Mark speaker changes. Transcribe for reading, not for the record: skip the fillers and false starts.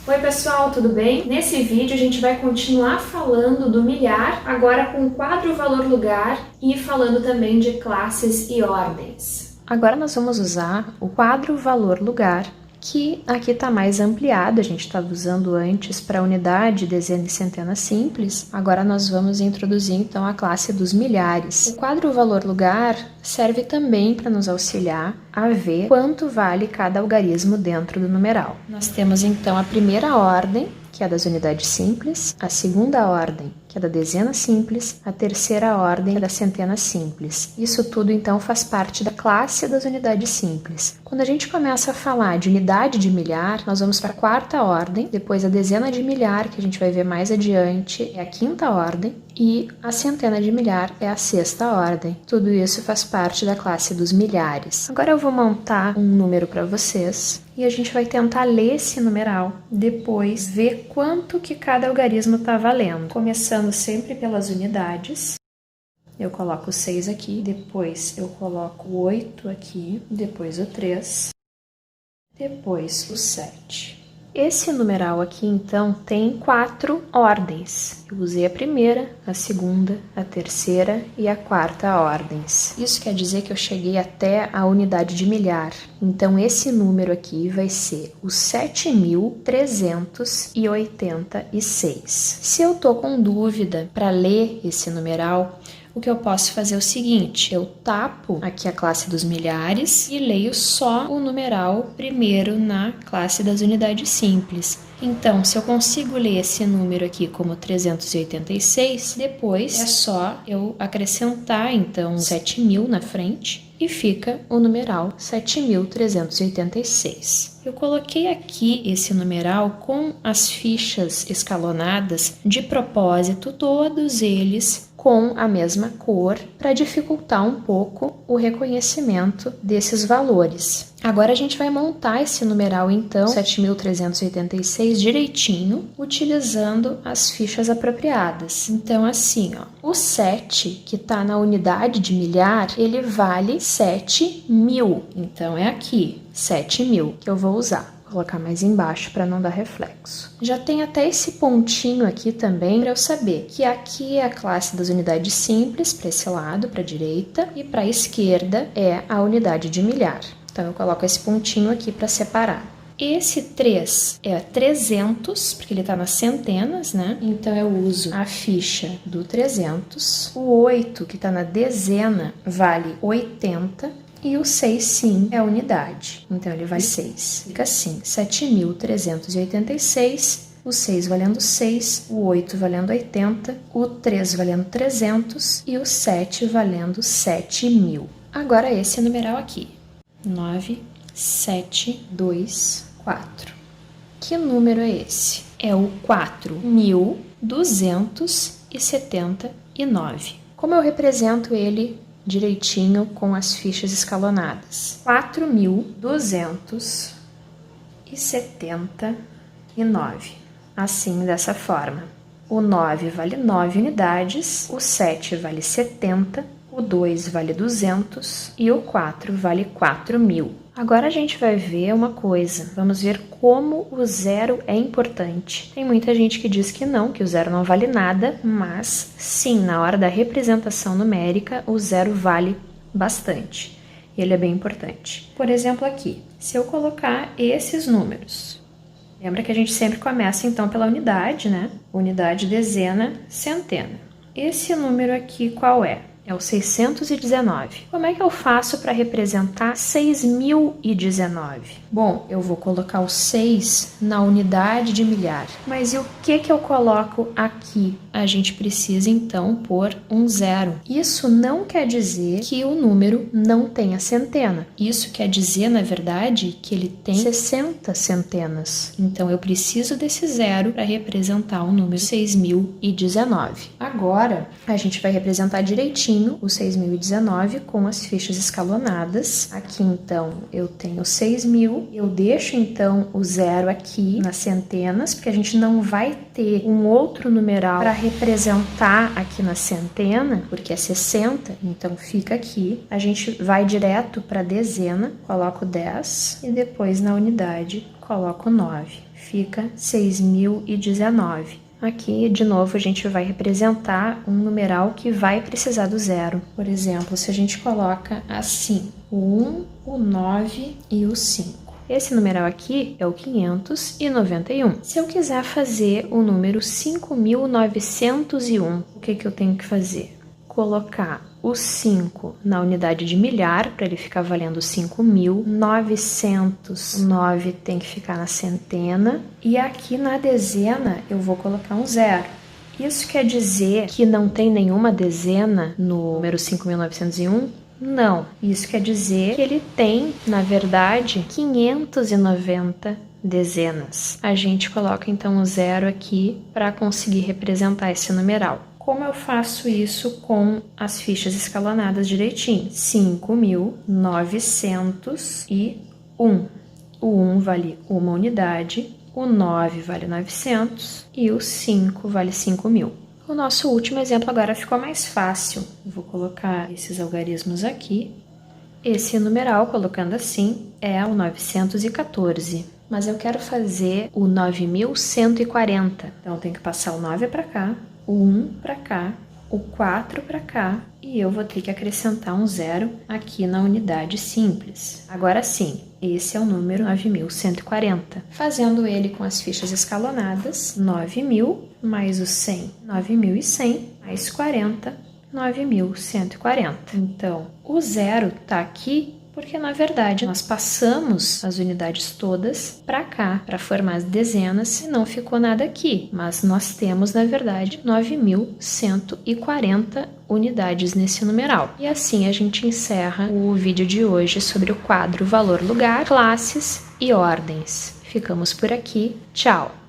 Speaker 1: Oi pessoal, tudo bem? Nesse vídeo a gente vai continuar falando do milhar, agora com o quadro valor-lugar e falando também de classes e ordens. Agora nós vamos usar o quadro valor-lugar, que aqui está mais ampliado, a gente estava usando antes para unidade, dezena e centena simples, agora nós vamos introduzir então a classe dos milhares. O quadro valor-lugar serve também para nos auxiliar a ver quanto vale cada algarismo dentro do numeral. Nós temos então a primeira ordem, que é das unidades simples, a segunda ordem, que é da dezena simples, a terceira ordem, que é da centena simples. Isso tudo, então, faz parte da classe das unidades simples. Quando a gente começa a falar de unidade de milhar, nós vamos para a quarta ordem, depois a dezena de milhar, que a gente vai ver mais adiante, é a quinta ordem, e a centena de milhar é a sexta ordem. Tudo isso faz parte da classe dos milhares. Agora eu vou montar um número para vocês e a gente vai tentar ler esse numeral, depois ver quanto que cada algarismo está valendo. Começando sempre pelas unidades. Eu coloco o 6 aqui, depois eu coloco o 8 aqui, depois o 3, depois o 7. Esse numeral aqui, então, tem 4 ordens. Eu usei a primeira, a segunda, a terceira e a quarta ordens. Isso quer dizer que eu cheguei até a unidade de milhar. Então, esse número aqui vai ser o 7.386. Se eu tô com dúvida para ler esse numeral, o que eu posso fazer é o seguinte, eu tapo aqui a classe dos milhares e leio só o numeral primeiro na classe das unidades simples. Então, se eu consigo ler esse número aqui como 386, depois é só eu acrescentar, então, 7.000 na frente e fica o numeral 7.386. Eu coloquei aqui esse numeral com as fichas escalonadas de propósito, todos eles com a mesma cor, para dificultar um pouco o reconhecimento desses valores. Agora a gente vai montar esse numeral, então, 7.386 direitinho, utilizando as fichas apropriadas. Então, assim, ó, o 7, que está na unidade de milhar, ele vale 7.000. Então, é aqui, 7.000, que eu vou usar. Vou colocar mais embaixo para não dar reflexo. Já tem até esse pontinho aqui também para eu saber que aqui é a classe das unidades simples, para esse lado, para a direita, e para a esquerda é a unidade de milhar. Então, eu coloco esse pontinho aqui para separar. Esse 3 é 300, porque ele está nas centenas, né? Então, eu uso a ficha do 300. O 8, que está na dezena, vale 80. E o 6, sim, é a unidade. Então, ele vale 6. Fica assim, 7.386, o 6 valendo 6, o 8 valendo 80, o 3 valendo 300 e o 7 valendo 7.000. Agora, esse numeral aqui. 9, 7, 2, 4. Que número é esse? É o 4.279. Como eu represento ele direitinho com as fichas escalonadas? 4.279. Assim, dessa forma. O 9 vale 9 unidades, o 7 vale 70, o 2 vale 200 e o 4 vale 4.000. Agora a gente vai ver uma coisa, vamos ver como o zero é importante. Tem muita gente que diz que o zero não vale nada, mas sim, na hora da representação numérica, o zero vale bastante. Ele é bem importante. Por exemplo, aqui, se eu colocar esses números, lembra que a gente sempre começa então pela unidade, né? Unidade, dezena, centena. Esse número aqui qual é? É o 619. Como é que eu faço para representar 6.019? Bom, eu vou colocar o 6 na unidade de milhar. Mas e o que eu coloco aqui? A gente precisa, então, pôr um zero. Isso não quer dizer que o número não tenha centena. Isso quer dizer, na verdade, que ele tem 60 centenas. Então, eu preciso desse zero para representar o número 6.019. Agora, a gente vai representar direitinho o 6.019 com as fichas escalonadas. Aqui, então, eu tenho 6.000. Eu deixo, então, o zero aqui nas centenas, porque a gente não vai ter um outro numeral para representar aqui na centena, porque é 60, então fica aqui. A gente vai direto para a dezena, coloco 10 e depois na unidade coloco 9. fica 6.019. Aqui, de novo, a gente vai representar um numeral que vai precisar do zero. Por exemplo, se a gente coloca assim, o 1, o 9 e o 5. Esse numeral aqui é o 591. Se eu quiser fazer o número 5.901, o que eu tenho que fazer? Colocar o 5 na unidade de milhar, para ele ficar valendo 5.000. 909 tem que ficar na centena. E aqui na dezena eu vou colocar um zero. Isso quer dizer que não tem nenhuma dezena no número 5.901? Não. Isso quer dizer que ele tem, na verdade, 590 dezenas. A gente coloca então o zero aqui para conseguir representar esse numeral. Como eu faço isso com as fichas escalonadas direitinho? 5.901. O 1 vale uma unidade, o 9 vale 900 e o 5 vale 5.000. O nosso último exemplo agora ficou mais fácil. Vou colocar esses algarismos aqui. Esse numeral, colocando assim, é o 914. Mas eu quero fazer o 9.140. Então, tem que passar o 9 para cá, o 1 para cá, o 4 para cá, e eu vou ter que acrescentar um zero aqui na unidade simples. Agora sim, esse é o número 9.140. Fazendo ele com as fichas escalonadas, 9.000 mais o 100, 9.100 mais 40, 9.140. Então, o zero está aqui porque, na verdade, nós passamos as unidades todas para cá, para formar as dezenas, e não ficou nada aqui. Mas nós temos, na verdade, 9.140 unidades nesse numeral. E assim a gente encerra o vídeo de hoje sobre o quadro valor lugar, classes e ordens. Ficamos por aqui. Tchau!